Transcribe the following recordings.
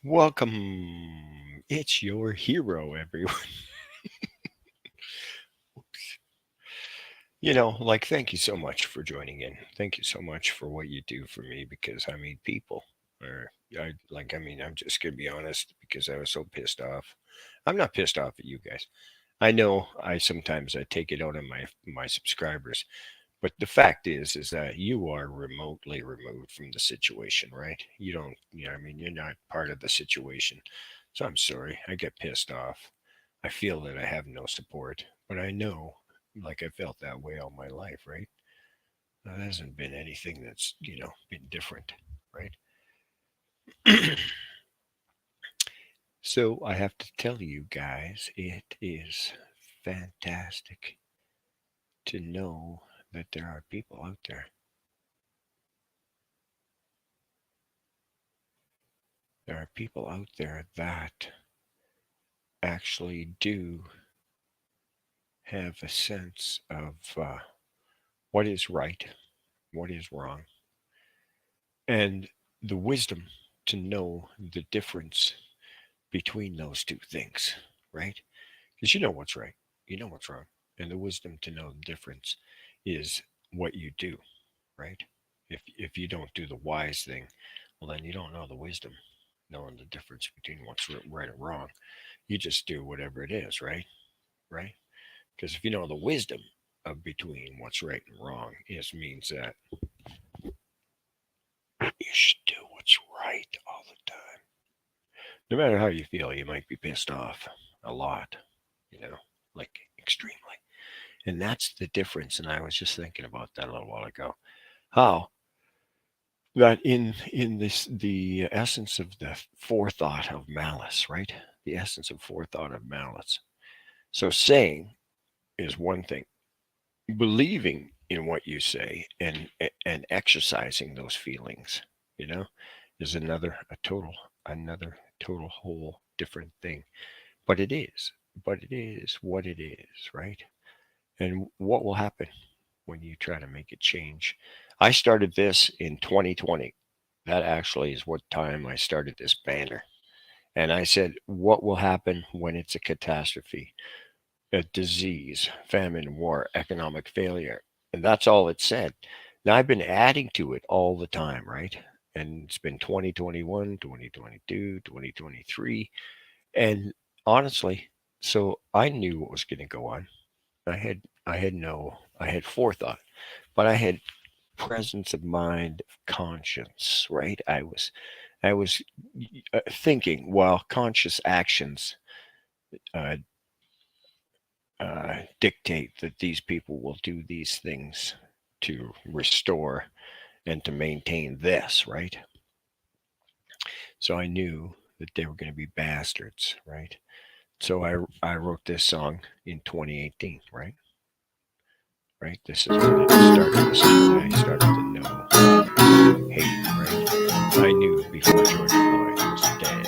Welcome. It's your hero, everyone. Thank you so much for joining in. Thank you so much for what you do for me because people, or I'm just gonna be honest because I was so pissed off. I'm not pissed off at you guys. I know I take it out on my subscribers, but the fact is that you are remotely removed from the situation, right? You don't, you're not part of the situation. So I'm sorry. I get pissed off. I feel that I have no support, but I know, like I felt that way all my life, right? There hasn't been anything that's, been different, right? So I have to tell you guys, it is fantastic to know that there are people out there. There are people out there that actually do have a sense of what is right, what is wrong, and the wisdom to know the difference between those two things, right? Because you know what's right, you know what's wrong, and the wisdom to know the difference is what you do, right? If you don't do the wise thing, well, then you don't know the wisdom, knowing the difference between what's right or wrong. You just do whatever it is, right? Right? Because if you know the wisdom of between what's right and wrong, it means that you should do what's right all the time. No matter how you feel, you might be pissed off a lot, you know, like extremely. And that's the difference. And I was just thinking about that a little while ago. How that in this the essence of the forethought of malice, right? The essence of forethought of malice. So saying is one thing, believing in what you say and exercising those feelings, you know, is another total whole different thing. But it is what it is, right? And what will happen when you try to make it change? I started this in 2020. That actually is what time I started this banner. And I said, what will happen when it's a catastrophe? A disease, famine, war, economic failure. And that's all it said. Now I've been adding to it all the time, right? And it's been 2021, 2022, 2023. And honestly, so I knew what was going to go on. I had forethought, but I had presence of mind, conscience, right? I was thinking, while conscious actions uh, dictate that these people will do these things to restore and to maintain this, right? So I knew that they were going to be bastards, right? So I wrote this song in 2018, right? Right. This is when it started. This is when I started to know hate, right? I knew before George Floyd was dead.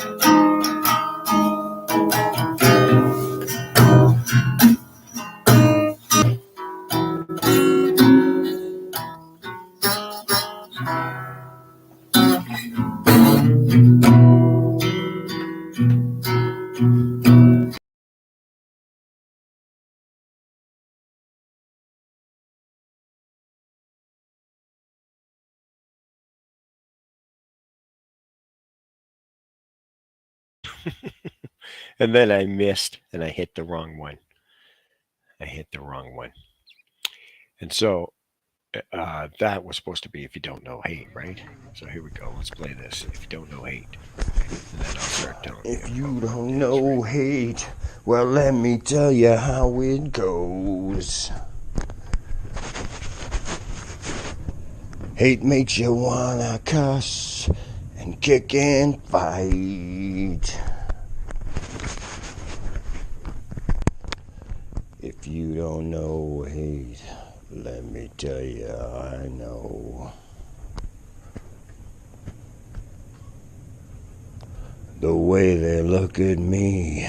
And then I missed and I hit the wrong one. I hit the wrong one. And so that was supposed to be if you don't know hate, right? So here we go. Let's play this. If you don't know hate, and then I'll start telling you If about you what don't it is, right? know hate, well, let me tell you how it goes. Hate makes you wanna cuss and kick and fight. If you don't know hate, let me tell you I know. The way they look at me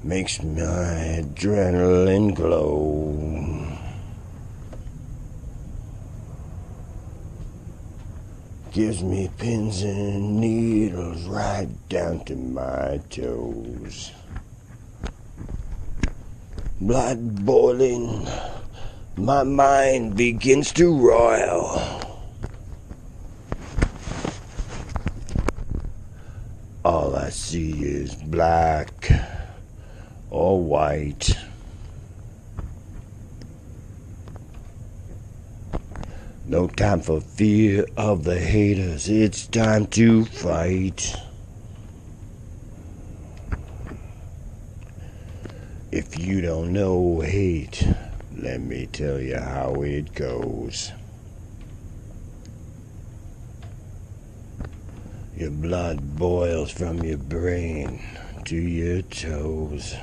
makes my adrenaline glow. Gives me pins and needles right down to my toes. Blood boiling, my mind begins to roil. All I see is black or white. No time for fear of the haters, it's time to fight. If you don't know hate, let me tell you how it goes. Your blood boils from your brain to your toes.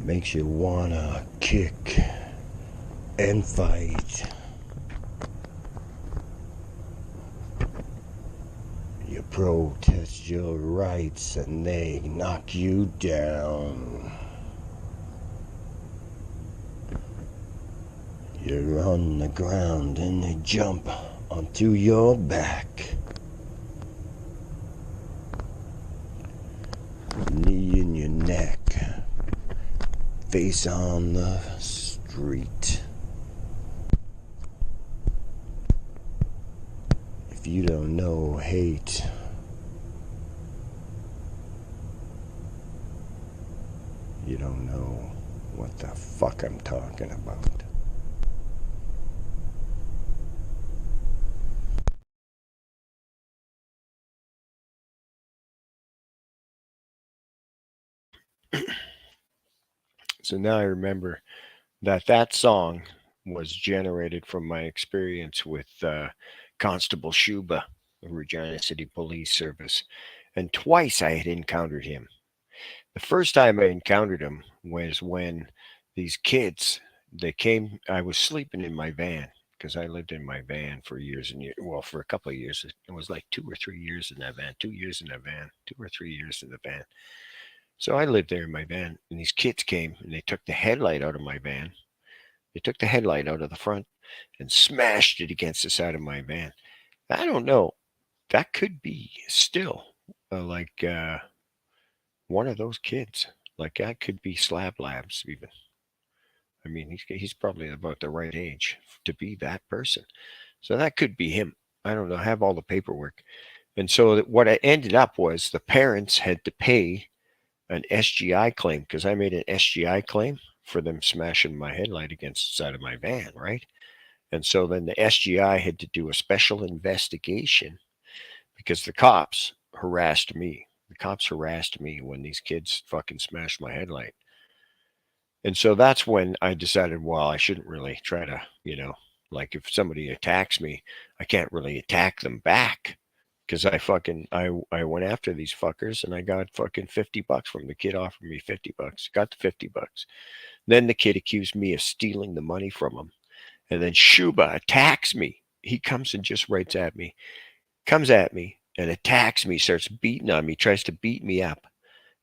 Makes you wanna kick and fight. You protest your rights and they knock you down. You're on the ground and they jump onto your back. Knee in your neck. Face on the street. If you don't know hate, you don't know what the fuck I'm talking about. So now I remember that song was generated from my experience with Constable Shuba, the Regina City Police Service. And twice I had encountered him. The first time I encountered him was when these kids, they came, I was sleeping in my van because I lived in my van for years and years. Well, for a couple of years. It was like 2 or 3 years in that van, 2 years in that van, 2 or 3 years in the van. So I lived there in my van, and these kids came and they took the headlight out of my van. They took the headlight out of the front and smashed it against the side of my van. I don't know. That could be still like one of those kids. Like that could be Slab Labs even. I mean, he's probably about the right age to be that person. So that could be him. I don't know. I have all the paperwork. And so what I ended up was the parents had to pay an SGI claim because I made an SGI claim for them smashing my headlight against the side of my van, right? And so then the SGI had to do a special investigation because the cops harassed me. The cops harassed me when these kids fucking smashed my headlight. And so that's when I decided, well, I shouldn't really try to, like if somebody attacks me, I can't really attack them back because I went after these fuckers and I got fucking $50 from the kid. Offered me $50, got the $50. Then the kid accused me of stealing the money from him, and then Shuba attacks me. He comes and just comes at me and attacks me, starts beating on me, tries to beat me up.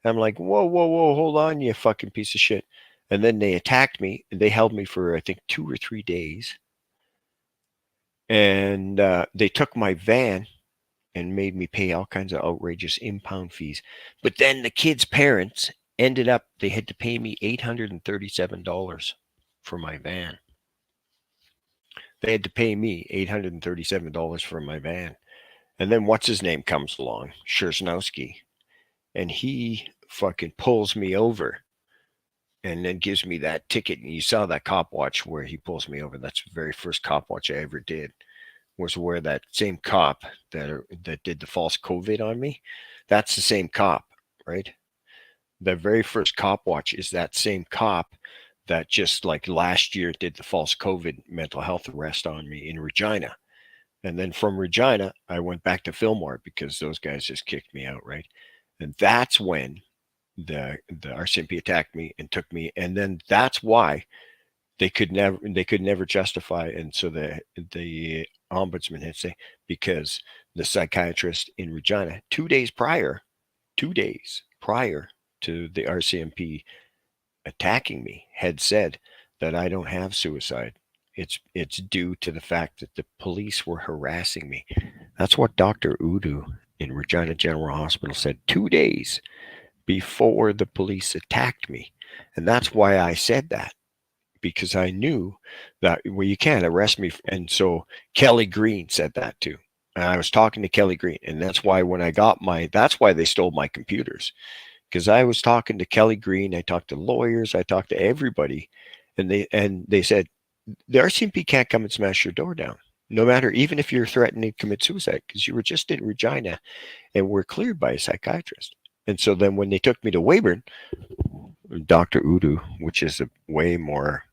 I'm like, whoa, whoa, whoa, hold on, you fucking piece of shit. And then they attacked me. They held me for I think 2 or 3 days, and they took my van and made me pay all kinds of outrageous impound fees. But then the kids' parents ended up, they had to pay me $837 for my van. They had to pay me $837 for my van. And then what's his name comes along, Shersnowski, and he fucking pulls me over and then gives me that ticket. And you saw that cop watch where he pulls me over. That's the very first cop watch I ever did. Was where that same cop that did the false COVID on me, that's the same cop, right? The very first cop watch is that same cop that just like last year did the false COVID mental health arrest on me in Regina. And then from Regina, I went back to Fillmore because those guys just kicked me out, right? And that's when the RCMP attacked me and took me, and then that's why they could never justify. And so the ombudsman had to say, because the psychiatrist in Regina 2 days prior to the RCMP attacking me had said that I don't have suicide. It's due to the fact that the police were harassing me. That's what Dr. Udu in Regina General Hospital said 2 days before the police attacked me. And that's why I said that, because I knew that, well, you can't arrest me. And so Kelly Green said that too. And I was talking to Kelly Green, and that's why when I got that's why they stole my computers, because I was talking to Kelly Green. I talked to lawyers. I talked to everybody, and they said the RCMP can't come and smash your door down, no matter, even if you're threatening to commit suicide, because you were just in Regina and were cleared by a psychiatrist. And so then when they took me to Weyburn, Dr. Udu, which is a way more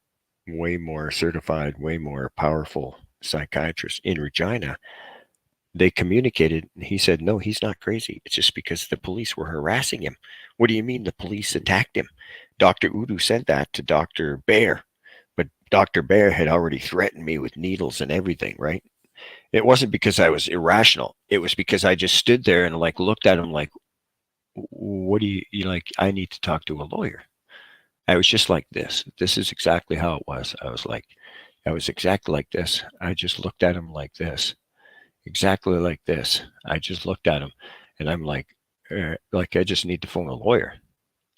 certified, way more powerful psychiatrist in Regina, they communicated. He said, no, he's not crazy. It's just because the police were harassing him. What do you mean the police attacked him? Dr. Udu said that to Dr. Bear, but Dr. Bear had already threatened me with needles and everything, right? It wasn't because I was irrational. It was because I just stood there and like looked at him like, what do you like? I need to talk to a lawyer. I was just like this. This is exactly how it was. I was exactly like this. I just looked at him like this, exactly like this. I just looked at him, and I'm like I just need to phone a lawyer.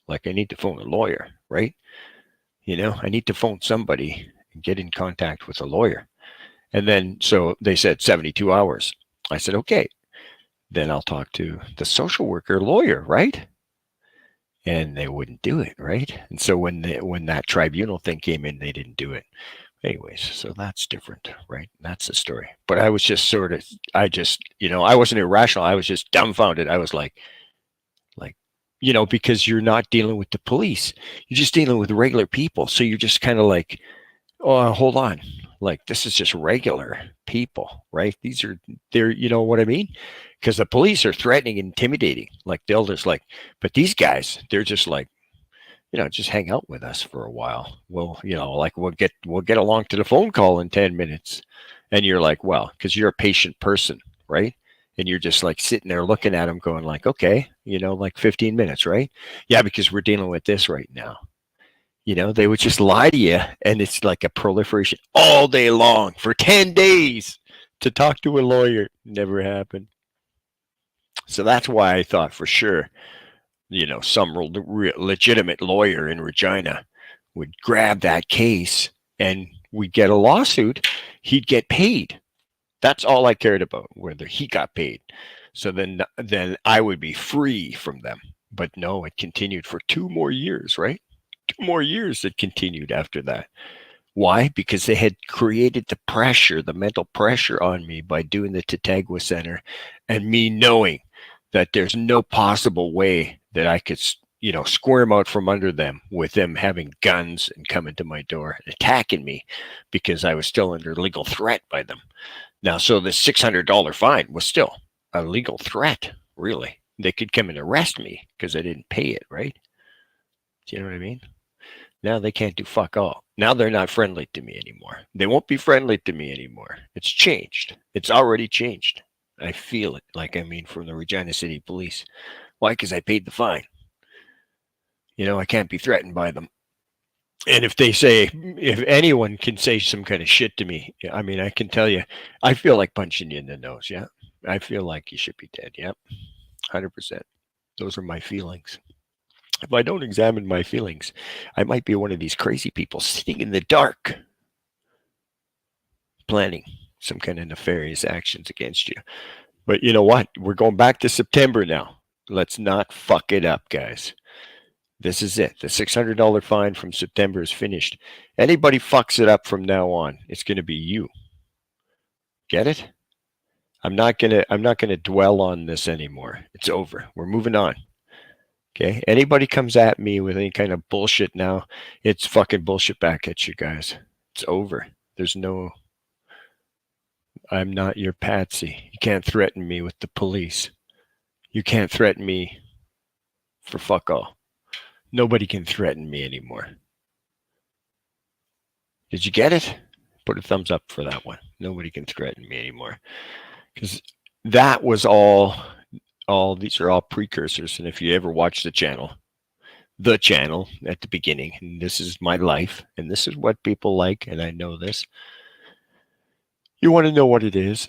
Like I need to phone a lawyer, right? I need to phone somebody and get in contact with a lawyer. And then, so they said 72 hours. I said, okay, then I'll talk to the social worker lawyer, right? And they wouldn't do it, right? And so when that tribunal thing came in, they didn't do it. Anyways, so that's different, right? That's the story. But I was just I wasn't irrational. I was just dumbfounded. I was like, because you're not dealing with the police. You're just dealing with regular people. So you're just kind of like, oh, hold on. Like, this is just regular people, right? They're, you know what I mean? Because the police are threatening and intimidating. Like, they'll just like, but these guys, they're just like, just hang out with us for a while. Like we'll get along to the phone call in 10 minutes. And you're like, well, because you're a patient person, right? And you're just like sitting there looking at them going like, okay, like 15 minutes, right? Yeah, because we're dealing with this right now. They would just lie to you, and it's like a proliferation all day long for 10 days to talk to a lawyer. Never happened. So that's why I thought for sure, some legitimate lawyer in Regina would grab that case and we'd get a lawsuit. He'd get paid. That's all I cared about, whether he got paid. So then I would be free from them. But no, it continued for 2 more years, right? 2 more years it continued after that. Why? Because they had created the pressure, the mental pressure on me by doing the Tatagua Center, and me knowing that there's no possible way that I could, squirm out from under them with them having guns and coming to my door and attacking me because I was still under legal threat by them. Now, so the $600 fine was still a legal threat, really. They could come and arrest me because I didn't pay it, right? Do you know what I mean? Now they can't do fuck all. Now they're not friendly to me anymore. They won't be friendly to me anymore. It's changed. It's already changed. I feel it, from the Regina City Police. Why? Because I paid the fine. I can't be threatened by them. And if anyone can say some kind of shit to me, I can tell you, I feel like punching you in the nose. Yeah. I feel like you should be dead. Yep. 100%. Those are my feelings. If I don't examine my feelings, I might be one of these crazy people sitting in the dark, planning some kind of nefarious actions against you. But you know what? We're going back to September now. Let's not fuck it up, guys. This is it. The $600 fine from September is finished. Anybody fucks it up from now on, it's going to be you. Get it? I'm not going to dwell on this anymore. It's over. We're moving on. Okay? Anybody comes at me with any kind of bullshit now, it's fucking bullshit back at you guys. It's over. I'm not your patsy. You can't threaten me with the police. You can't threaten me for fuck all. Nobody can threaten me anymore. Did you get it? Put a thumbs up for that one. Nobody can threaten me anymore. Because that was all these are all precursors. And if you ever watch the channel, the channel at the beginning, and this is my life, and this is what people like, and I know this. You want to know what it is,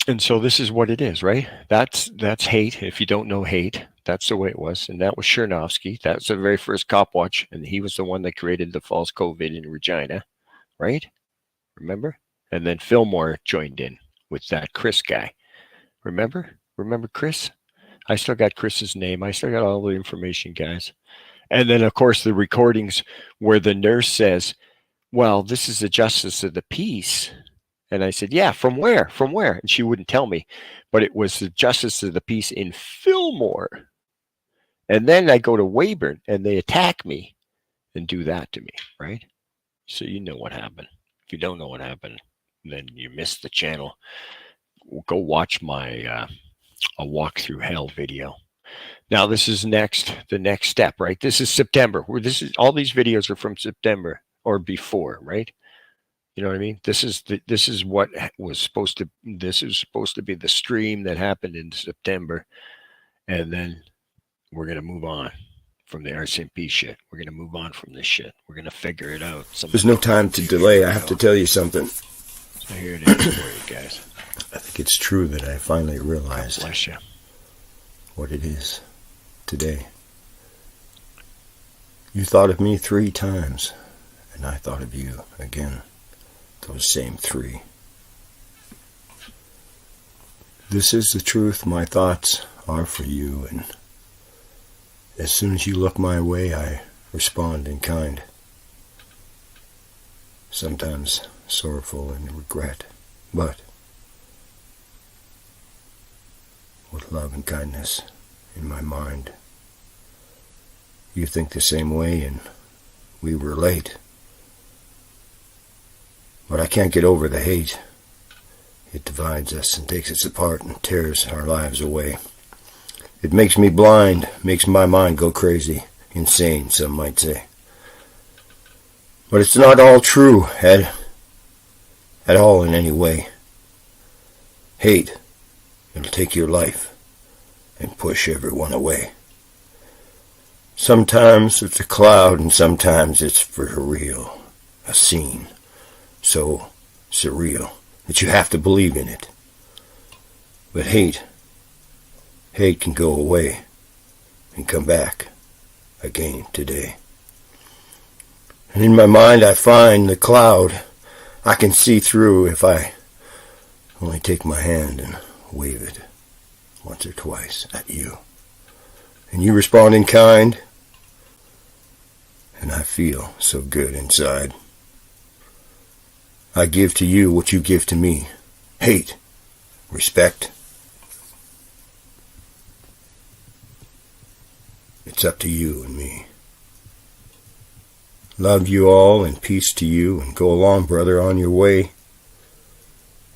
and so this is what it is, right? That's hate. If you don't know hate, that's the way it was, and that was Chernovsky. That's the very first cop watch, and he was the one that created the false COVID in Regina, right? Remember? And then Fillmore joined in with that Chris guy. Remember? Remember Chris? I still got Chris's name. I still got all the information, guys. And then, of course, the recordings where the nurse says, well, this is the justice of the peace. And I said, yeah, from where? From where? And she wouldn't tell me. But it was the justice of the peace in Fillmore. And then I go to Weyburn and they attack me and do that to me, right? So you know what happened. If you don't know what happened, then you missed the channel. Go watch my a walk through hell video. Now this is the next step, right? This is September. Where this is all these videos are from September or before, right? You know what I mean? This is what was supposed to. This is supposed to be the stream that happened in September, and then we're gonna move on from the RCMP shit. We're gonna move on from this shit. We're gonna figure it out. There's no time to delay. I have to tell you something. So here it is for you guys. I think it's true that I finally realized Bless you. what it is today. You thought of me 3 times, and I thought of you again. Those same 3. This is the truth. My thoughts are for you, and as soon as you look my way, I respond in kind. Sometimes sorrowful and regret, but with love and kindness in my mind. You think the same way, and we relate. But I can't get over the hate. It divides us and takes us apart and tears our lives away. It makes me blind, makes my mind go crazy, insane, some might say. But it's not all true at all in any way. Hate, it'll take your life and push everyone away. Sometimes it's a cloud and sometimes it's for real, a scene so surreal that you have to believe in it. But hate can go away and come back again today. And in my mind I find the cloud I can see through if I only take my hand and wave it once or twice at you. And you respond in kind, and I feel so good inside. I give to you what you give to me. Hate, respect. It's up to you and me. Love you all and peace to you, and go along, brother, on your way.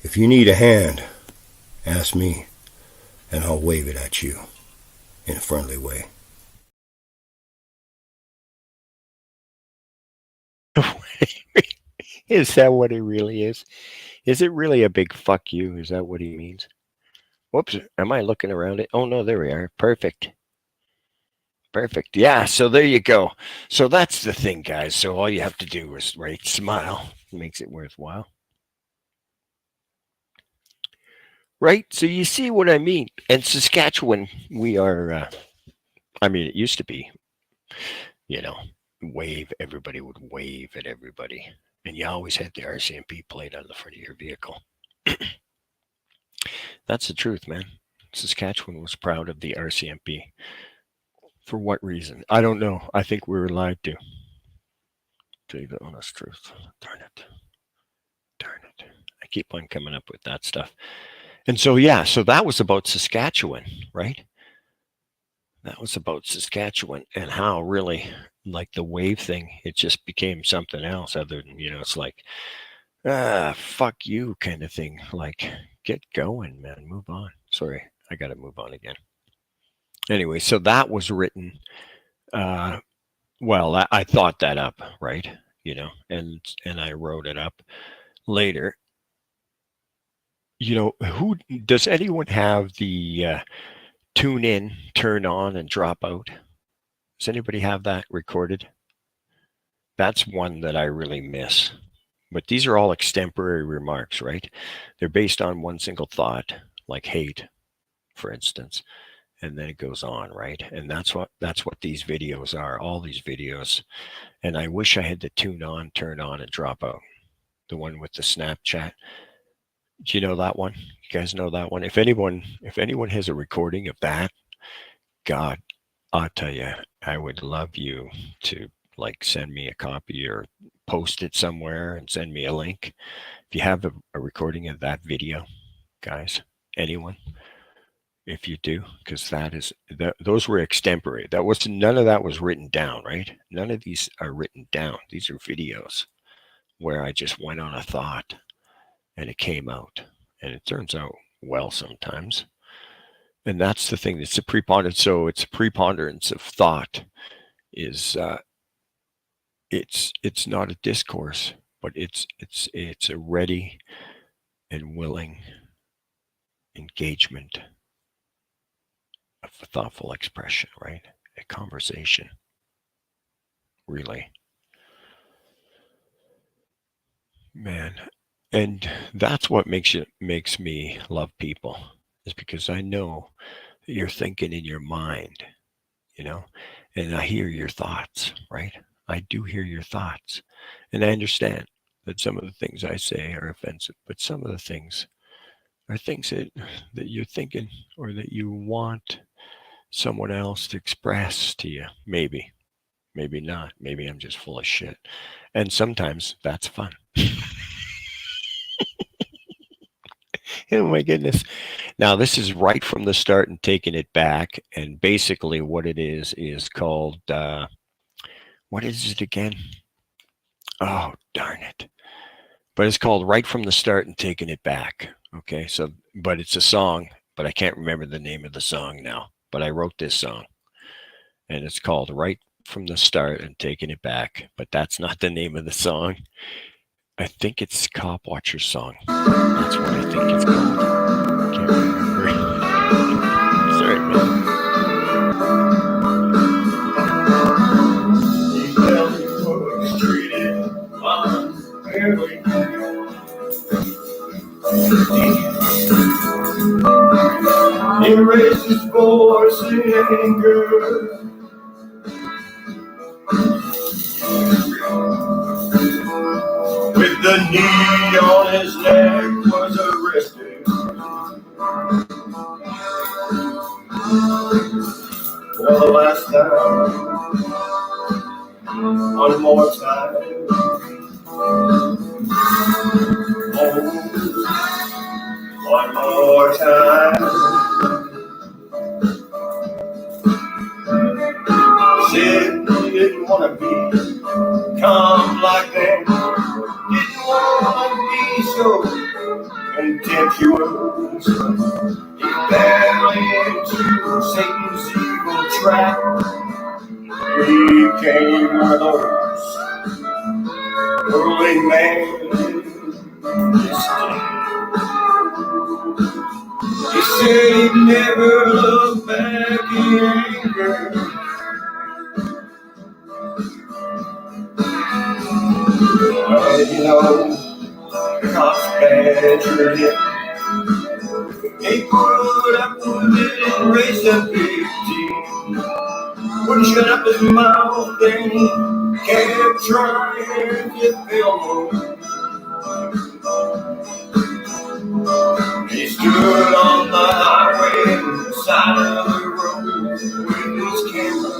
If you need a hand, ask me, and I'll wave it at you in a friendly way. Is that what it really is? Is it really a big fuck you? Is that what he means? Whoops. Am I looking around it? Oh, no, there we are. Perfect. Perfect. Yeah, so there you go. So that's the thing, guys. So all you have to do is, right, smile. It makes it worthwhile. Right? So you see what I mean? And Saskatchewan, we are, it used to be, wave. Everybody would wave at everybody. And you always had the RCMP plate on the front of your vehicle. That's the truth, man. Saskatchewan was proud of the RCMP. For what reason? I don't know. I think we were lied to. Tell you the honest truth. Darn it. I keep on coming up with that stuff. And so, yeah, so that was about Saskatchewan, right? That was about Saskatchewan and how really, like the wave thing, it just became something else other than, it's like, fuck you kind of thing. Like, get going, man. Move on. Sorry, I got to move on again. Anyway, so that was written. I thought that up, right? And I wrote it up later. Who does anyone have the tune in, turn on, and drop out? Does anybody have that recorded? That's one that I really miss. But these are all extemporary remarks, right? They're based on one single thought, like hate, for instance, and then it goes on, right? And that's what these videos are, all these videos. And I wish I had the tune on, turn on, and drop out. The one with the Snapchat. Do you know that one? You guys know that one? If anyone has a recording of that, God, I'll tell you, I would love you to like send me a copy or post it somewhere and send me a link. If you have a recording of that video, guys, anyone, if you do, because those were extemporary. None of that was written down, right? None of these are written down. These are videos where I just went on a thought and it came out, and it turns out well sometimes. And that's the thing. It's a preponderance. So it's a preponderance of thought. It's not a discourse, but it's a ready and willing engagement of a thoughtful expression, right? A conversation, really. Man, and that's what makes me love people, is because I know that you're thinking in your mind, and I hear your thoughts, right? I do hear your thoughts, and I understand that some of the things I say are offensive, but some of the things are things that you're thinking or that you want someone else to express to you. Maybe not. Maybe I'm just full of shit, and sometimes that's fun. Oh my goodness. Now, this is right from the start and taking it back. And basically, what it is called, what is it again? Oh, darn it. But it's called Right from the Start and Taking It Back. Okay. So, but it's a song, but I can't remember the name of the song now. But I wrote this song, and it's called Right from the Start and Taking It Back. But that's not the name of the song. I think it's Cop Watcher's song. That's what I think it's called. Can't remember. Sorry, man. He felt he was treated unfairly. He raised his voice in anger. With the knee on his neck, was arrested. For the last time, one more time. Oh, one more time. Said he didn't want to be come like that. Didn't want to be so contemptuous. He fell into Satan's evil trap. He came one of those early men. He said he'd never look back in anger. The cops badgered him. He put up with it and raised a big team. Wouldn't shut up his mouth and he kept trying to film him. He stood on the highway, side of the road, with his camera.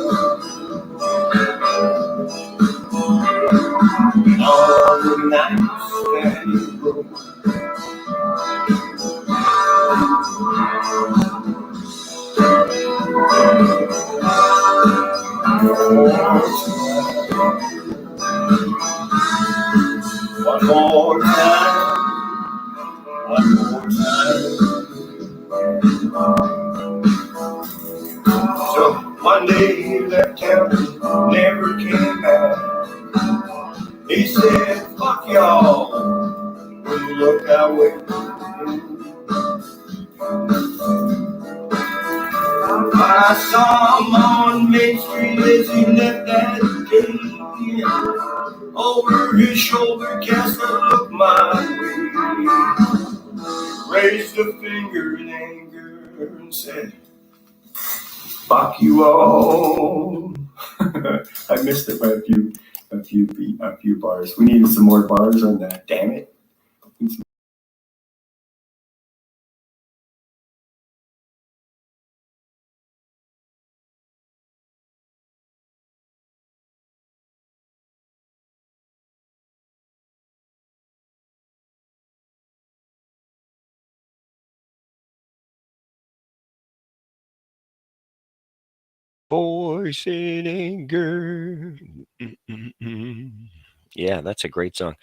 And all the nights that he rode, one more time, one more time. So one day he left town, never came back. He said, fuck y'all, when you look that way. I saw him on Main Street as he left that day. Over his shoulder, cast a look my way. Raised a finger in anger and said, "Fuck you all." I missed it by a few bars. We needed some more bars on that. Damn it. Voice in anger. Yeah, that's a great song.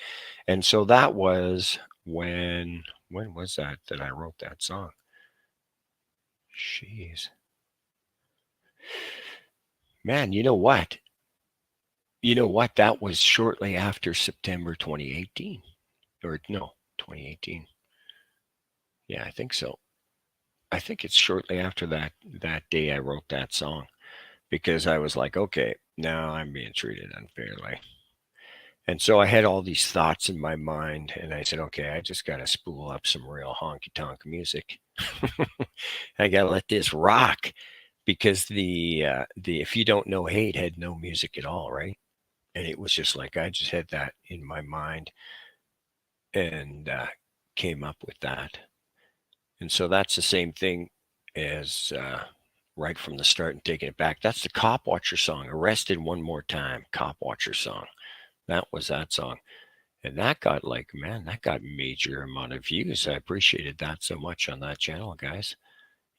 And so that was when was that I wrote that song? Jeez. Man, you know what? You know what? That was shortly after September 2018. Or no, 2018. Yeah, I think so. I think it's shortly after that day I wrote that song because I was like, okay, now I'm being treated unfairly. And so I had all these thoughts in my mind, and I said, okay, I just got to spool up some real honky tonk music. I got to let this rock because the if you don't know hate had no music at all, right? And it was just like I just had that in my mind and came up with that. And so that's the same thing as right from the start and taking it back. That's the Cop Watcher song, Arrested One More Time, Cop Watcher song. That was that song. And that got like, man, that got major amount of views. I appreciated that so much on that channel, guys.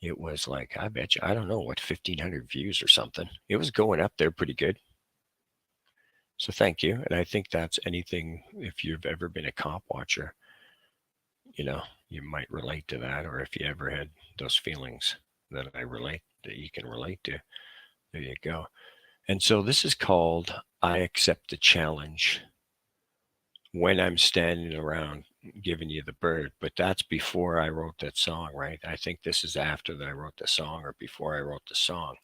It was like, I bet you, I don't know what, 1,500 views or something. It was going up there pretty good. So thank you. And I think that's anything, if you've ever been a cop watcher, you know, you might relate to that. Or if you ever had those feelings that I relate, that you can relate to, there you go. And so this is called I Accept the Challenge. When I'm standing around giving you the bird, but that's before I wrote that song, right? I think this is after that I wrote the song or before I wrote the song.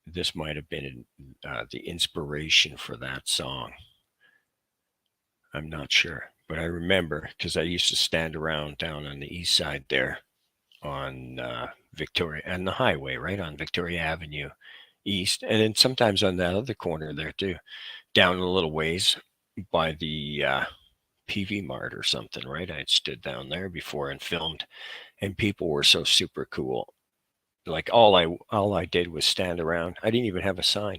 This might have been the inspiration for that song. I'm not sure, but I remember because I used to stand around down on the east side there on Victoria and the highway, right on Victoria Avenue East, and then sometimes on that other corner there too, down a little ways by the PV Mart or something, right? I'd stood down there before and filmed, and people were so super cool. Like all I did was stand around. I didn't even have a sign.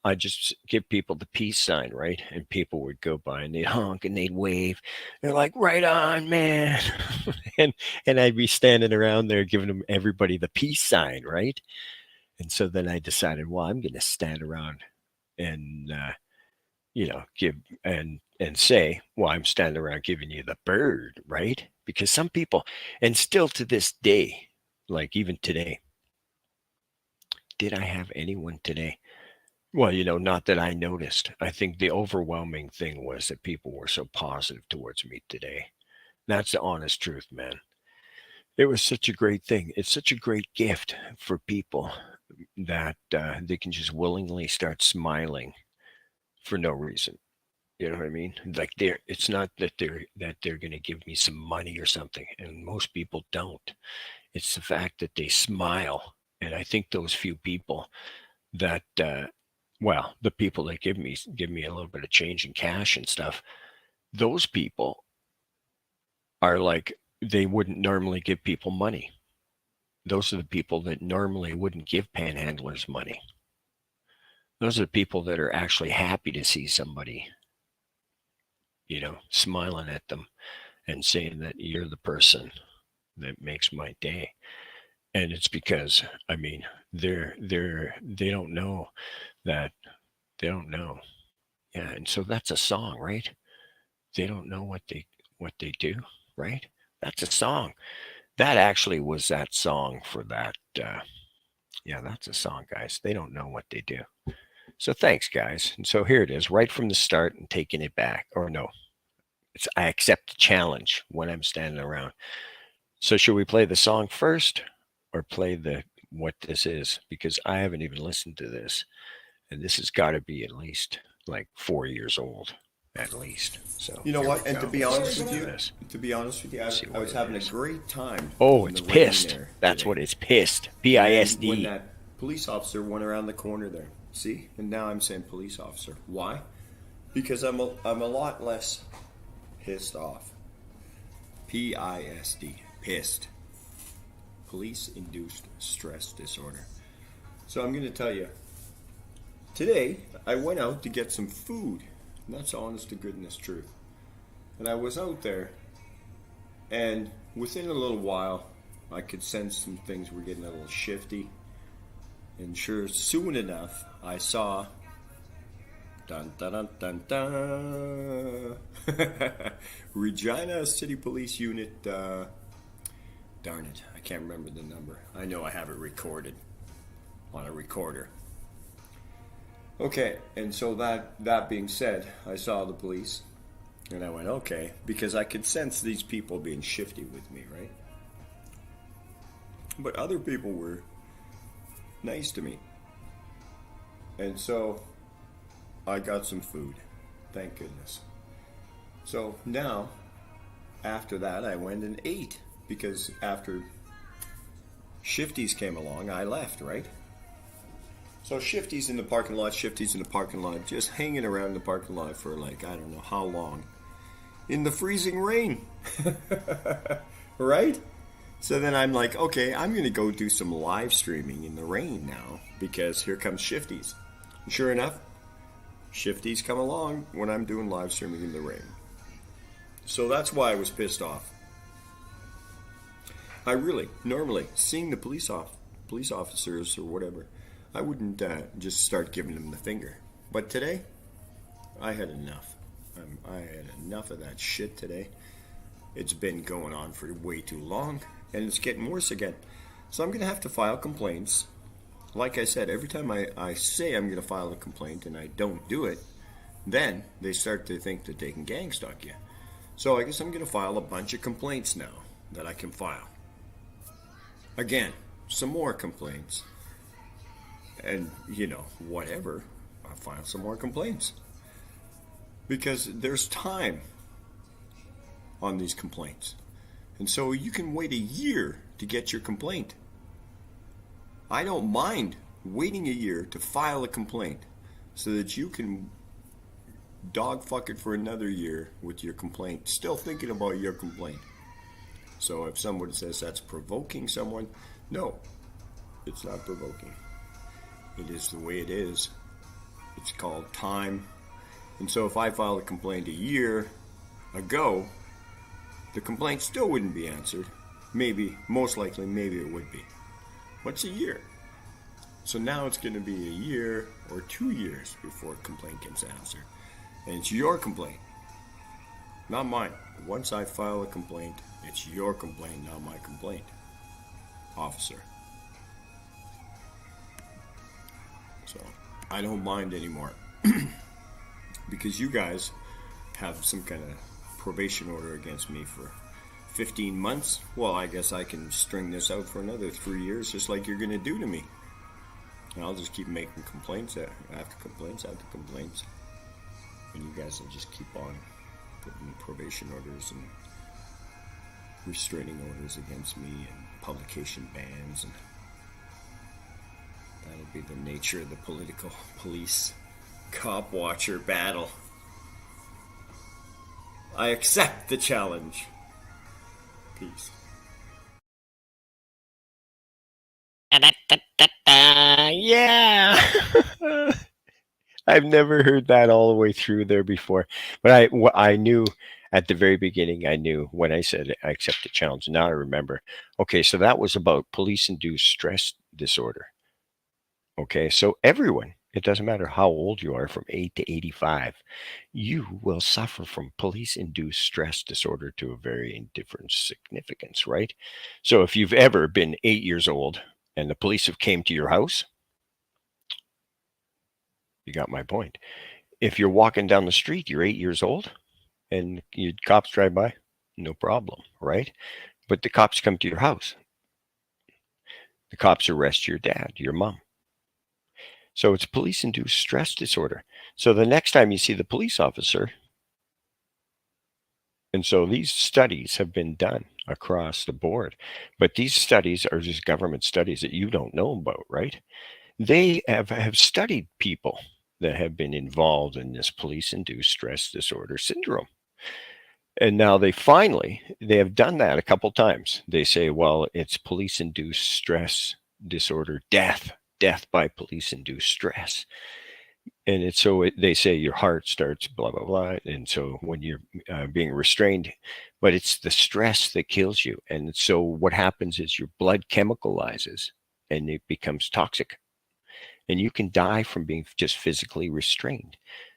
I just give people the peace sign, right? And people would go by and they'd honk and they'd wave. They're like, "Right on, man," and I'd be standing around there giving them everybody the peace sign, right? And so then I decided, well, I'm going to stand around and give and say, well, I'm standing around giving you the bird, right? Because some people, and still to this day, like even today, did I have anyone today? Well, not that I noticed. I think the overwhelming thing was that people were so positive towards me today. That's the honest truth, man. It was such a great thing. It's such a great gift for people that they can just willingly start smiling for no reason. You know what I mean? Like it's not that they're going to give me some money or something, and most people don't. It's the fact that they smile, and I think those few people that, well, the people that give me a little bit of change in cash and stuff, those people are like they wouldn't normally give people money. Those are the people that normally wouldn't give panhandlers money. Those are the people that are actually happy to see somebody, smiling at them and saying that you're the person that makes my day. And it's because I mean they don't know that they don't know. Yeah, and so that's a song, right? They don't know what they do, right? That's a song. That actually was that song for that. Yeah, that's a song, guys. They don't know what they do. So thanks, guys. And so here it is, right from the start and taking it back. Or no, it's I accept the challenge when I'm standing around. So should we play the song first or play the what this is because I haven't even listened to this, and this has got to be at least like 4 years old, at least. So You know here what? we And go. to be Let's honest listen with you, to this. See I what was it having a is. great time. Oh, in it's the rain pissed. there That's today. what it's pissed. And when PISD. that police officer went around the corner there, see, and now I'm saying police officer. Why? Because I'm a lot less pissed off. PISD, pissed. Police-induced stress disorder. So I'm going to tell you. Today, I went out to get some food. And that's honest to goodness truth. And I was out there, and within a little while, I could sense some things were getting a little shifty. And sure, soon enough, I saw. Dun dun dun dun dun. Regina City Police Unit. Darn it, I can't remember the number. I know I have it recorded on a recorder. Okay, and so that being said, I saw the police, and I went, okay, because I could sense these people being shifty with me, right? But other people were nice to me. And so I got some food, thank goodness. So now, after that, I went and ate, because after shifties came along, I left, right? So shifties in the parking lot, just hanging around the parking lot for like, I don't know how long. In the freezing rain. Right? So then I'm like, okay, I'm going to go do some live streaming in the rain now, because here comes shifties. And sure enough, shifties come along when I'm doing live streaming in the rain. So that's why I was pissed off. I really, normally, seeing the police officers or whatever, I wouldn't just start giving them the finger. But today, I had enough. I had enough of that shit today. It's been going on for way too long, and it's getting worse again. So I'm going to have to file complaints. Like I said, every time I say I'm going to file a complaint and I don't do it, then they start to think that they can gang stalk you. So I guess I'm going to file a bunch of complaints now that I can file. Again, some more complaints. And, whatever, I'll file some more complaints. Because there's time on these complaints. And so you can wait a year to get your complaint. I don't mind waiting a year to file a complaint so that you can dogfuck it for another year with your complaint, still thinking about your complaint. So if someone says that's provoking someone, no, it's not provoking. It is the way it is. It's called time. And so if I filed a complaint a year ago, the complaint still wouldn't be answered. Maybe, most likely, maybe it would be. What's a year? So now it's going to be a year or 2 years before a complaint gets answered. And it's your complaint, not mine. Once I file a complaint, it's your complaint, not my complaint. Officer. So, I don't mind anymore. Because you guys have some kind of probation order against me for 15 months. Well, I guess I can string this out for another 3 years, just like you're going to do to me. And I'll just keep making complaints after complaints after complaints. And you guys will just keep on putting probation orders and restraining orders against me and publication bans. And that'll be the nature of the political police cop watcher battle. I accept the challenge. Peace. Yeah. I've never heard that all the way through there before, but I knew at the very beginning. I knew when I said I accept the challenge. Now I remember. Okay, so that was about police-induced stress disorder. Okay, so everyone, it doesn't matter how old you are, from 8 to 85, you will suffer from police-induced stress disorder to a very different significance, right? So if you've ever been 8 years old and the police have came to your house, you got my point. If you're walking down the street, you're 8 years old, and you cops drive by, no problem, right? But the cops come to your house. The cops arrest your dad, your mom. So it's police-induced stress disorder. So the next time you see the police officer, and so these studies have been done across the board, but these studies are just government studies that you don't know about, right? They have studied people that have been involved in this police-induced stress disorder syndrome. And now they have done that a couple times. They say, well, it's police-induced stress disorder, death by police-induced stress. And it's so they say your heart starts blah, blah, blah. And so when you're being restrained, but it's the stress that kills you. And so what happens is your blood chemicalizes and it becomes toxic. And you can die from being just physically restrained.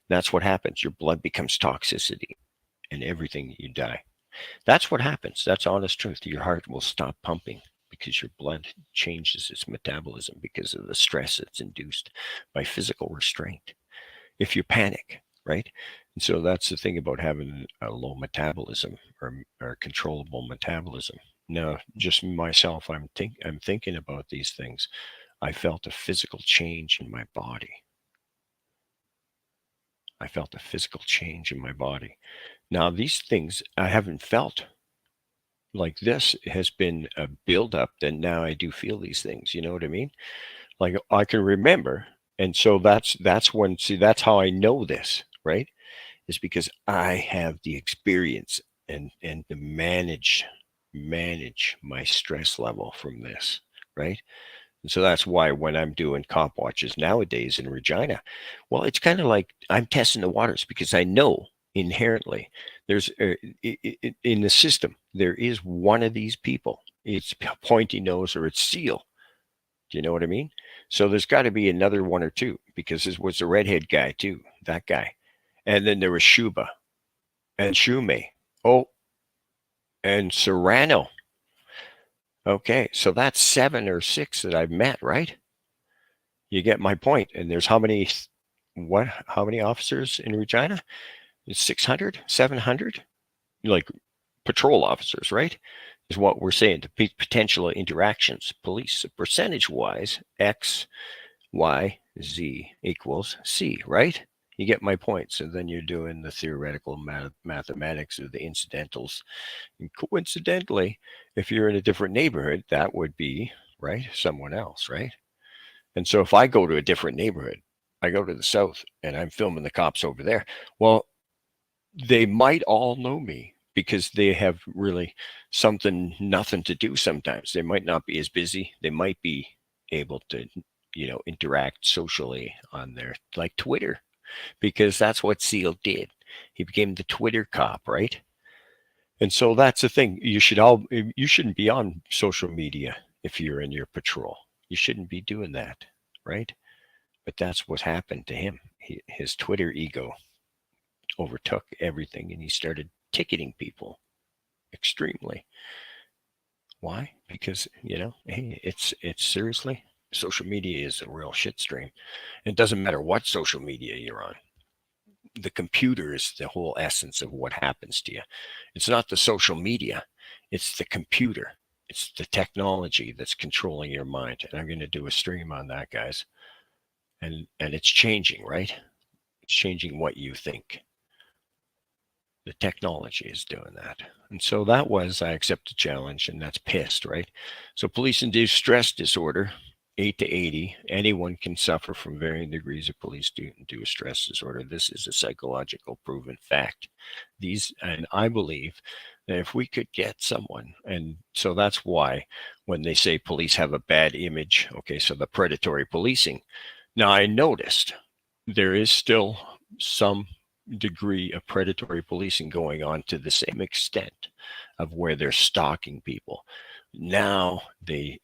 That's what happens. Your blood becomes toxicity and everything, you die. That's what happens. That's honest truth. Your heart will stop pumping because your blood changes its metabolism because of the stress that's induced by physical restraint. If you panic, right? And so that's the thing about having a low metabolism or controllable metabolism. Now, just myself, I'm thinking about these things. I felt a physical change in my body. I felt a physical change in my body. Now, these things I haven't felt like this. Has been a buildup, then now I do feel these things. You know what I mean? Like I can remember. And so that's when, see, that's how I know this, right? Is because I have the experience and to manage my stress level from this, right? And so that's why when I'm doing cop watches nowadays in Regina, well, it's kind of like I'm testing the waters because I know inherently there's in the system, there is one of these people. It's Pointy Nose or it's Seal. Do you know what I mean? So there's got to be another one or two because this was the redhead guy too, that guy. And then there was Shuba and Shume. Oh, and Serrano. Okay, so that's 7 or 6 that I've met, right? You get my point. And there's how many officers in Regina? It's 600, 700? Like patrol officers, right? Is what we're saying. The potential interactions, police, percentage wise, X, Y, Z equals C, right? You get my point. So then you're doing the theoretical mathematics of the incidentals. And coincidentally, if you're in a different neighborhood, that would be, right, someone else, right? And so if I go to a different neighborhood, I go to the south and I'm filming the cops over there, well, they might all know me because they have really nothing to do sometimes. They might not be as busy. They might be able to, interact socially on their, like Twitter, because that's what Seal did. He became the Twitter cop, right? And so that's the thing. You shouldn't be on social media if you're in your patrol. You shouldn't be doing that, right? But that's what happened to him. His Twitter ego overtook everything and he started ticketing people extremely. Why? Because, hey, it's seriously, social media is a real shit stream. It doesn't matter what social media you're on. The computer is the whole essence of what happens to you. It's not the social media, it's the computer. It's the technology that's controlling your mind. And I'm going to do a stream on that, guys. And it's changing, right? It's changing what you think. The technology is doing that. And so that was, I accept the challenge, and that's pissed, right? So police-induced stress disorder, 8 to 80, anyone can suffer from varying degrees of police-induced stress disorder. This is a psychological proven fact. And I believe that if we could get someone, and so that's why when they say police have a bad image, okay, so the predatory policing. Now I noticed there is still some degree of predatory policing going on to the same extent of where they're stalking people. Now they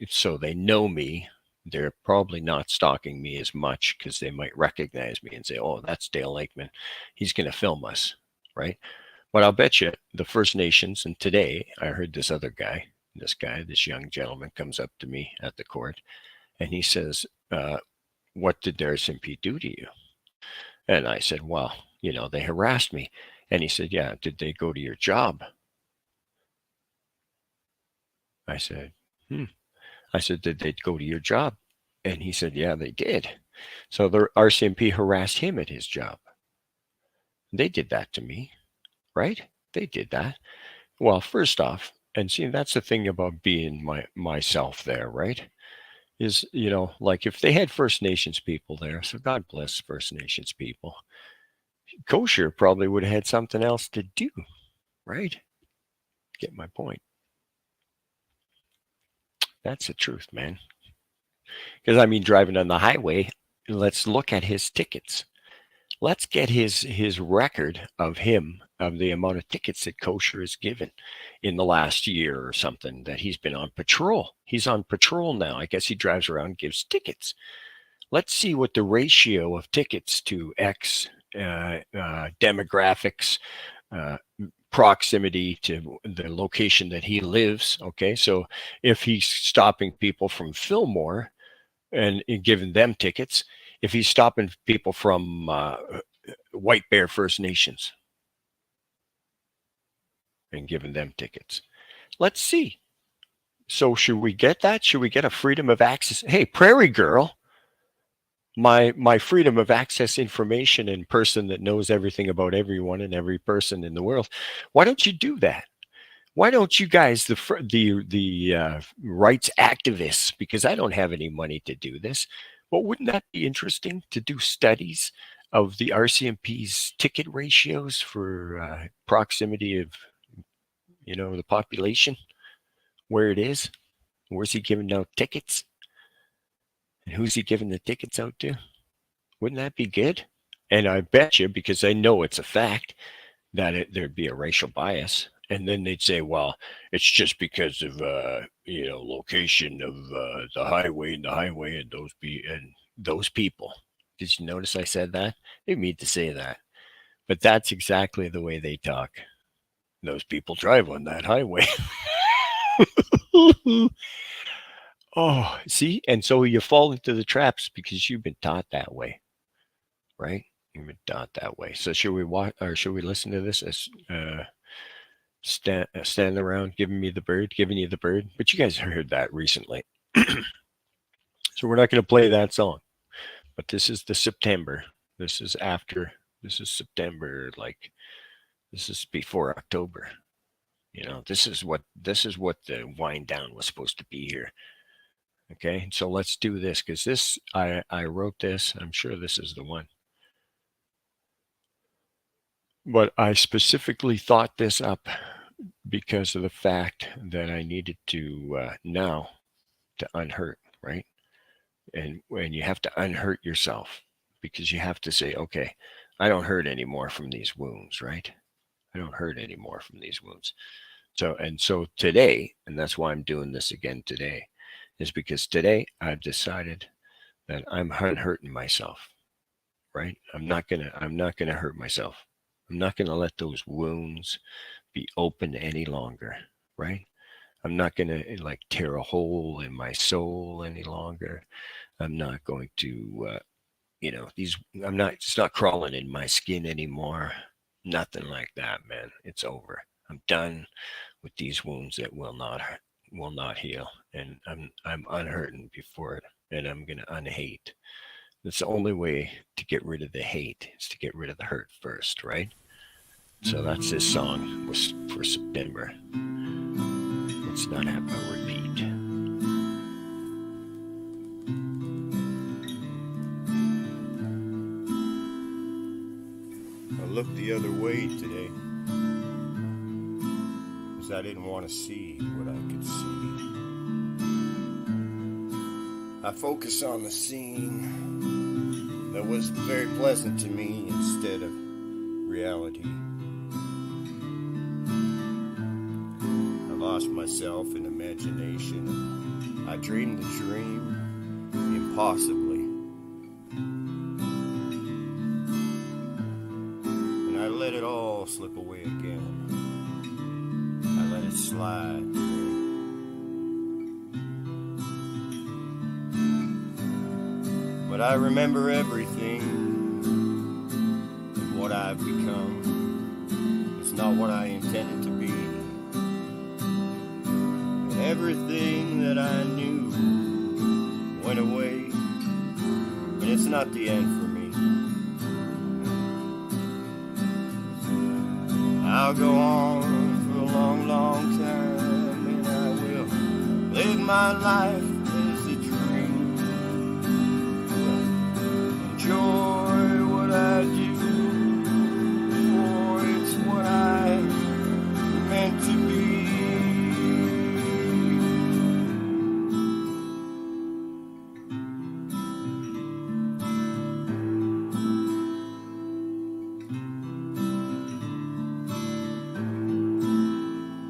know me. They're probably not stalking me as much because they might recognize me and say, oh, that's Dale Lakeman. He's going to film us, right? But I'll bet you the First Nations, and today I heard this young gentleman comes up to me at the court and he says, what did the RCMP do to you? And I said, well, they harassed me. And he said, yeah, did they go to your job? I said, I said, did they go to your job? And he said, yeah, they did. So the RCMP harassed him at his job. They did that to me, right? They did that. Well, first off, and see, that's the thing about being myself there, right? Is, like if they had First Nations people there, so God bless First Nations people, kosher probably would have had something else to do, right? Get my point. That's the truth, man. Because I mean, driving on the highway, let's look at his tickets. Let's get his record of the amount of tickets that kosher has given in the last year or something that he's been on patrol. He's on patrol now. I guess he drives around and gives tickets. Let's see what the ratio of tickets to X demographics, proximity to the location that he lives. Okay, so if he's stopping people from Fillmore and giving them tickets, if he's stopping people from White Bear First Nations and giving them tickets, let's see. So should we get that? Should we get a freedom of access? Hey, Prairie Girl, my freedom of access information in person that knows everything about everyone and every person in the world. Why don't you do that? Why don't you guys, the rights activists, because I don't have any money to do this, but wouldn't that be interesting to do studies of the RCMP's ticket ratios for proximity of, the population, where it is? Where's he giving out tickets? And who's he giving the tickets out to? Wouldn't that be good? And I bet you, because I know it's a fact, that there'd be a racial bias. And then they'd say, well, it's just because of, location of the highway and those people. Did you notice I said that? I didn't mean to say that. But that's exactly the way they talk. Those people drive on that highway. Oh, see? And so you fall into the traps because you've been taught that way, right? You've been taught that way. So should we watch or should we listen to this as stand around giving you the bird? But you guys heard that recently. So we're not going to play that song. But this is the September. This is September, like this is before October. This is what the wind down was supposed to be here. Okay, so let's do this because this I wrote this. I'm sure this is the one. But I specifically thought this up because of the fact that I needed to now to unhurt, right? And when you have to unhurt yourself because you have to say, okay, I don't hurt anymore from these wounds, right? I don't hurt anymore from these wounds. So today, and that's why I'm doing this again today, is because today I've decided that I'm unhurting myself, right? I'm not gonna hurt myself. I'm not gonna let those wounds be open any longer, right? I'm not gonna like tear a hole in my soul any longer. I'm not going to, it's not crawling in my skin anymore. Nothing like that, man. It's over. I'm done with these wounds that will not heal, and I'm unhurting before it, and I'm gonna unhate. That's the only way to get rid of the hate is to get rid of the hurt first, right? So that's this song was for September. Let's not have a repeat. I looked the other way today because I didn't want to see what I could see. I focused on the scene that was very pleasant to me instead of reality. I lost myself in imagination. I dreamed the dream impossibly. And I let it all slip away again. I let it slide. But I remember everything and what I've become. It's not what I intended to be. And everything that I knew went away, and it's not the end for me. I'll go on for a long, long time, and I will live my life as a dream. Enjoy what I do, for it's what I meant to be.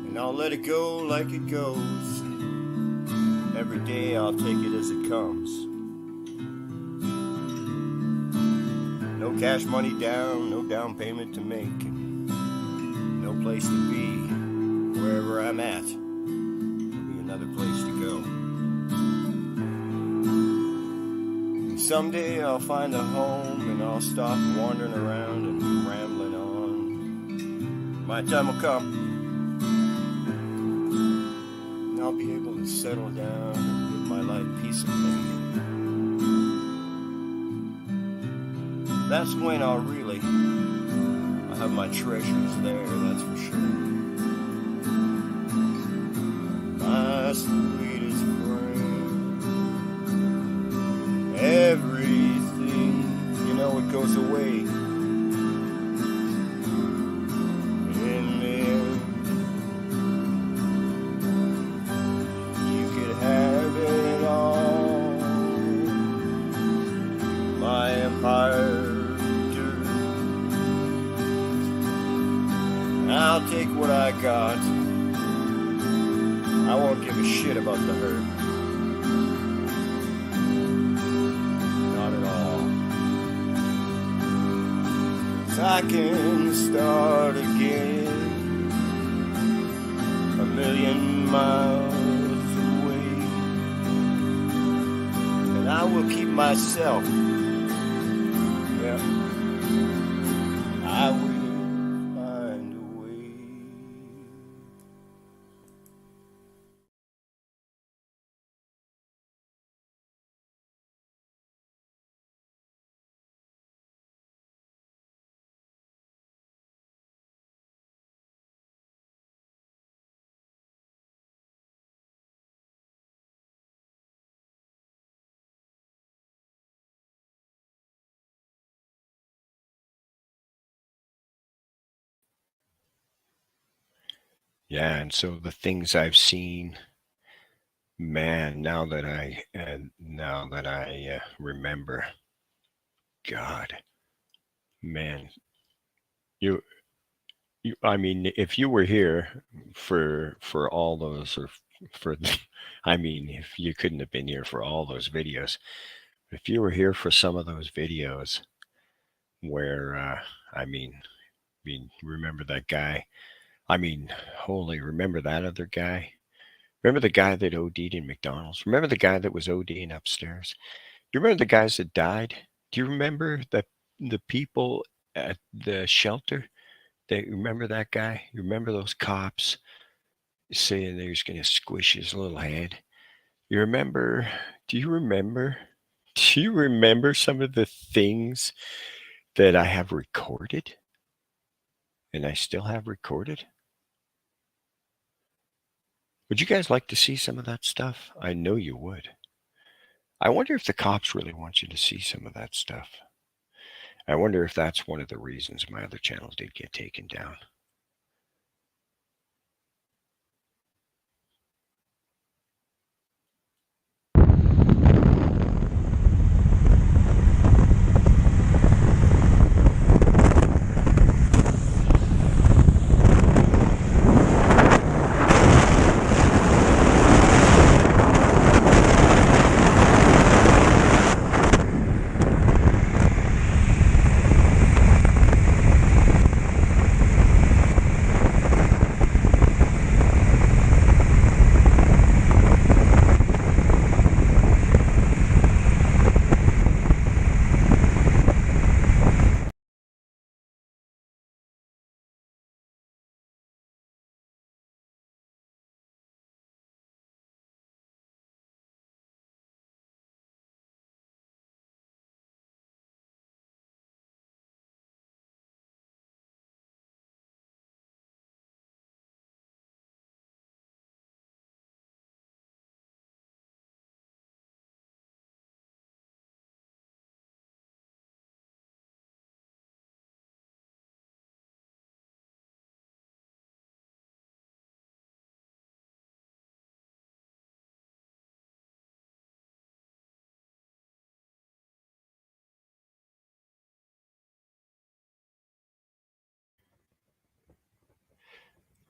And I'll let it go like it goes. Every day I'll take it as it comes. No cash money down, no down payment to make, no place to be. Wherever I'm at, there'll be another place to go. And someday I'll find a home, and I'll stop wandering around and rambling on. My time will come. I'll be able to settle down and live my life peaceably. That's when I'll have my treasures there, that's for sure. My sweetest friend, everything, it goes away. In the end, you could have it all. My empire, I'll take what I got. I won't give a shit about the hurt. Not at all. 'Cause I can start again 1,000,000 miles away. And I will keep myself. Yeah. I will. Yeah, and so the things I've seen, man, now that I remember, God, man, you I mean, if you were here for all those, or for, I mean, if you couldn't have been here for all those videos, if you were here for some of those videos where, remember that guy? I mean, holy, remember that other guy? Remember the guy that OD'd in McDonald's? Remember the guy that was ODing upstairs? You remember the guys that died? Do you remember the people at the shelter? Remember that guy? You remember those cops saying they was going to squish his little head? You remember? Do you remember? Do you remember some of the things that I have recorded? And I still have recorded? Would you guys like to see some of that stuff? I know you would. I wonder if the cops really want you to see some of that stuff. I wonder if that's one of the reasons my other channels did get taken down.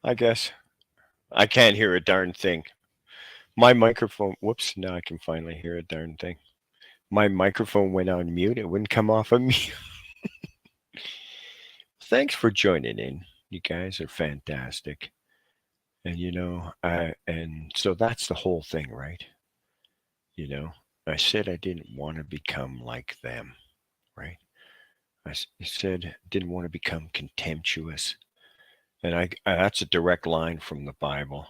I guess I can't hear a darn thing. My microphone. Whoops! Now I can finally hear a darn thing. My microphone went on mute. It wouldn't come off of mute. Thanks for joining in. You guys are fantastic. And and so that's the whole thing, right? You know, I said I didn't want to become like them, right? I said didn't want to become contemptuous, and that's a direct line from the Bible.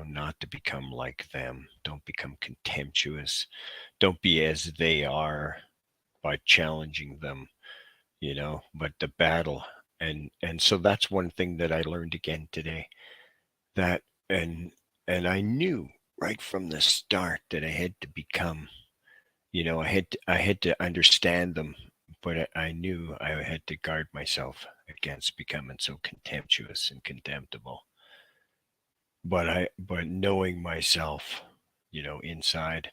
Not to become like them. Don't become contemptuous. Don't be as they are by challenging them. But the battle, and so that's one thing that I learned again today. That and and I knew right from the start that I had to become. I had to understand them, but I knew I had to guard myself against becoming so contemptuous and contemptible. But knowing myself, inside,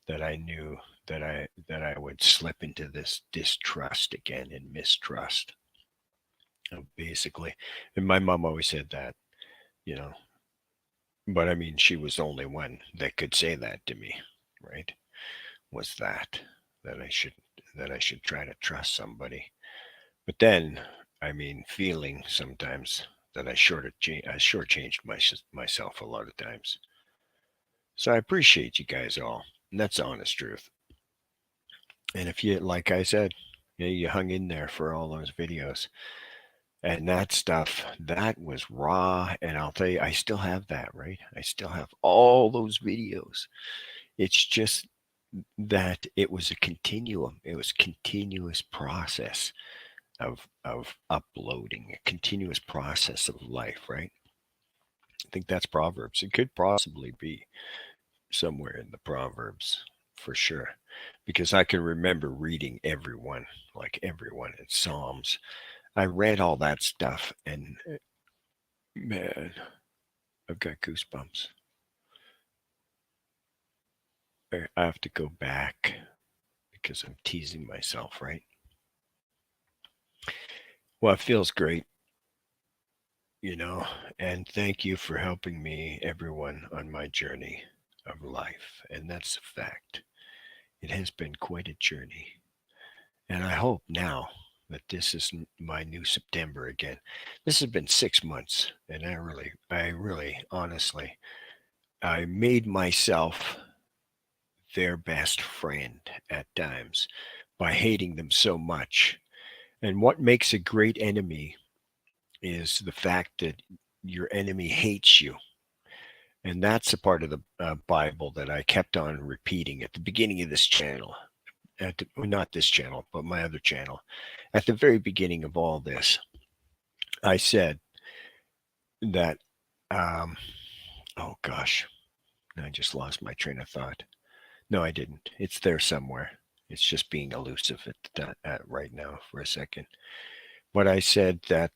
that I knew that I would slip into this distrust again and mistrust, basically. And my mom always said that, you know, but I mean, she was the only one that could say that to me, right? Was that I should try to trust somebody. But then, I mean, feeling sometimes that I shortchanged myself a lot of times. So I appreciate you guys all, and that's the honest truth. And if you, like I said, you hung in there for all those videos and that stuff, that was raw. And I'll tell you, I still have that, right? I still have all those videos. It's just that it was a continuum. It was continuous process of uploading, a continuous process of life, right? I think that's Proverbs. It could possibly be somewhere in the Proverbs for sure, because I can remember reading everyone, like everyone in Psalms. I read all that stuff, and man, I've got goosebumps. I have to go back because I'm teasing myself, right? Well, it feels great, you know, and thank you for helping me, everyone, on my journey of life. And that's a fact. It has been quite a journey. And I hope now that this is my new September again. This has been 6 months, and I really, honestly, I made myself their best friend at times by hating them so much. And what makes a great enemy is the fact that your enemy hates you. And that's a part of the Bible that I kept on repeating at the beginning of this channel. Well, not this channel, but my other channel. At the very beginning of all this, I said that, um, oh gosh, I just lost my train of thought. No, I didn't. It's there somewhere. It's just being elusive at right now for a second. But I said that,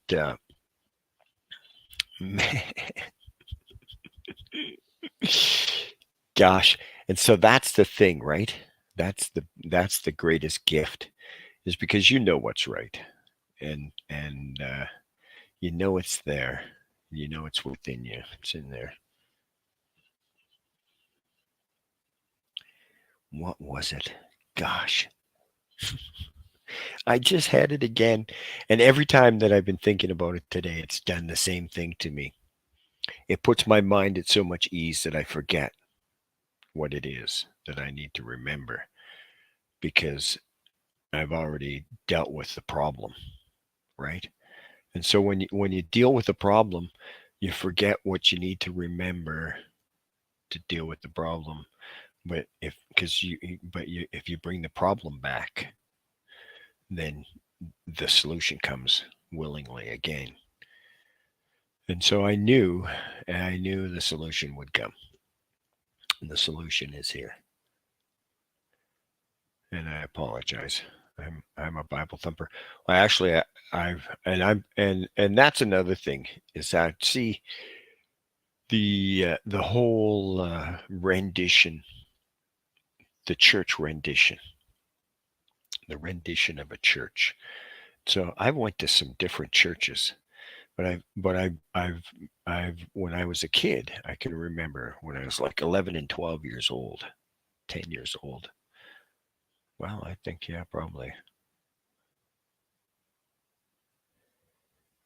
gosh, and so that's the thing, right? That's the greatest gift, is because you know what's right, and you know it's there. You know it's within you. It's in there. What was it? Gosh, I just had it again. And every time that I've been thinking about it today, it's done the same thing to me. It puts my mind at so much ease that I forget what it is that I need to remember, because I've already dealt with the problem, right? And so when you deal with the problem, you forget what you need to remember to deal with the problem. But if you bring the problem back, then the solution comes willingly again. And so I knew the solution would come. And the solution is here. And I apologize. I'm a Bible thumper. Well, actually, and that's another thing, is that, see, the whole rendition, the church rendition, the rendition of a church. So I went to some different churches, I've when I was a kid, I can remember when I was like 11 and 12 years old, 10 years old. Well, I think, yeah, probably.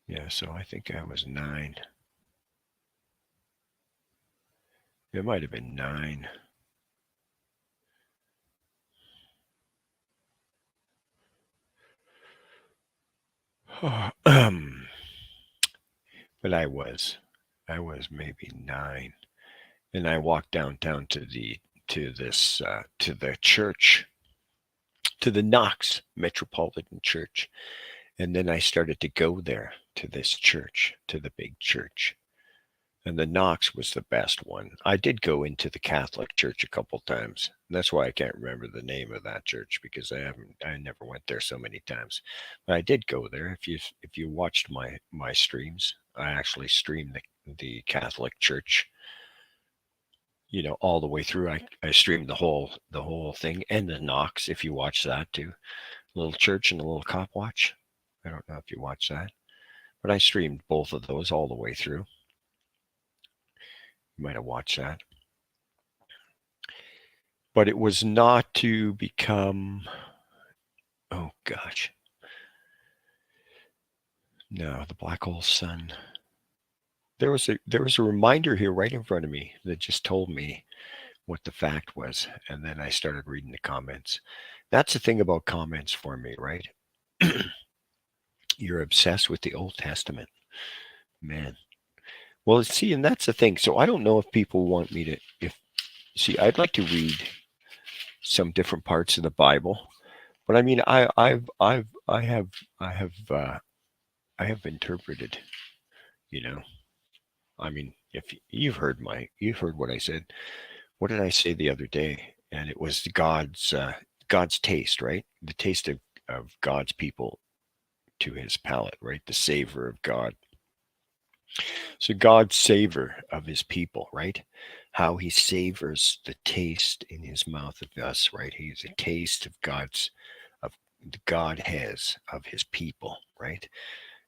Yeah, so I think I was 9. It might have been 9. But I was maybe 9, and I walked downtown to the church, to the Knox Metropolitan Church, and then I started to go there to this church, to the big church. And the Knox was the best one. I did go into the Catholic Church a couple times. And that's why I can't remember the name of that church, because I never went there so many times. But I did go there. If you watched my streams, I actually streamed the Catholic Church, all the way through. I streamed the whole thing, and the Knox, if you watch that too. Little church and a little cop watch. I don't know if you watch that. But I streamed both of those all the way through. You might have watched that. But it was not to become, oh gosh, no, the black hole sun. There was a reminder here right in front of me that just told me what the fact was, and then I started reading the comments. That's the thing about comments for me, right? You're obsessed with the Old Testament, man. Well, see, and that's the thing. So I don't know if people want me to. If see, I'd like to read some different parts of the Bible, but I mean, I have interpreted. You know, I mean, if you've heard what I said. What did I say the other day? And it was God's taste, right? The taste of God's people to His palate, right? The savor of God. So God's savor of His people, right? How He savors the taste in His mouth of us, right? He's a taste of of God has of His people, right?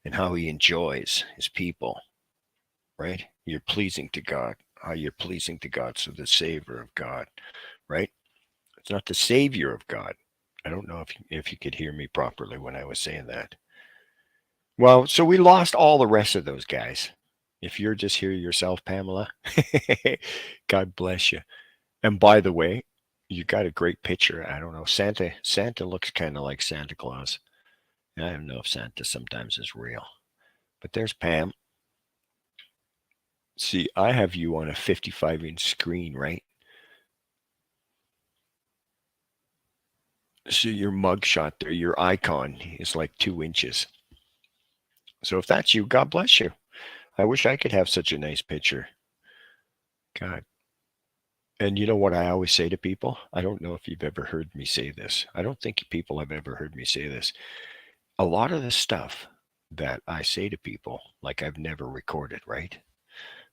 And how He enjoys His people, right? You're pleasing to God. How you're pleasing to God. So the savor of God, right? It's not the savior of God. I don't know if you could hear me properly when I was saying that. Well, so we lost all the rest of those guys. If you're just here yourself, Pamela, God bless you. And by the way, you got a great picture. I don't know. Santa looks kind of like Santa Claus. I don't know if Santa sometimes is real. But there's Pam. See, I have you on a 55-inch screen, right? So your mugshot there, your icon is like 2 inches. So if that's you, God bless you. I wish I could have such a nice picture. God. And you know what I always say to people? I don't know if you've ever heard me say this. I don't think people have ever heard me say this. A lot of the stuff that I say to people, like I've never recorded, right?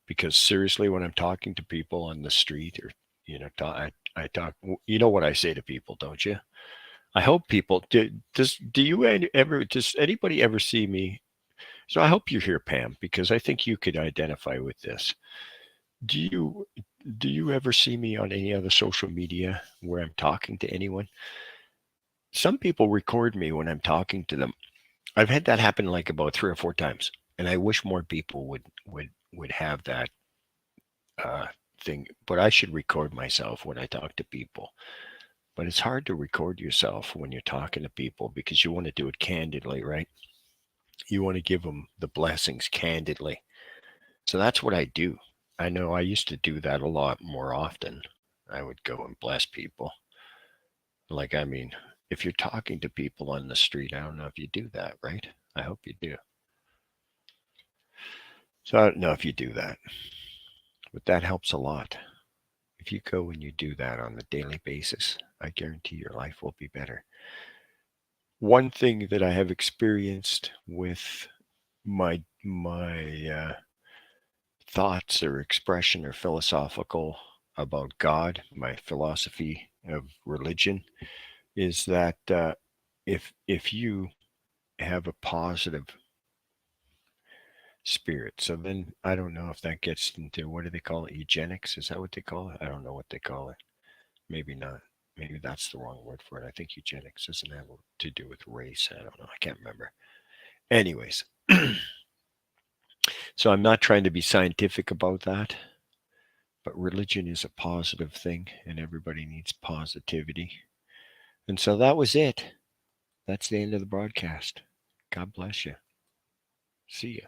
Because seriously, when I'm talking to people on the street or, I talk, you know what I say to people, don't you? I hope people, do you ever, does anybody ever see me? So I hope you're here, Pam, because I think you could identify with this. Do you do you ever see me on any other social media where I'm talking to anyone? Some people record me when I'm talking to them. I've had that happen like about 3 or 4 times, and I wish more people would have that uh, thing. But I should record myself when I talk to people. But it's hard to record yourself when you're talking to people because you want to do it candidly, right? You want to give them the blessings candidly. So that's what I do. I know I used to do that a lot more often. I would go and bless people. Like, I mean, if you're talking to people on the street, I don't know if you do that, right? I hope you do. So I don't know if you do that, but that helps a lot. If you go and you do that on a daily basis, I guarantee your life will be better. One thing that I have experienced with my thoughts or expression or philosophical about God, my philosophy of religion, is that if you have a positive spirit. So then I don't know if that gets into, what do they call it? Eugenics? Is that what they call it? I don't know what they call it. Maybe not. Maybe that's the wrong word for it. I think eugenics doesn't have to do with race. I don't know. I can't remember. Anyways, so I'm not trying to be scientific about that, but religion is a positive thing and everybody needs positivity. And so that was it. That's the end of the broadcast. God bless you. See you.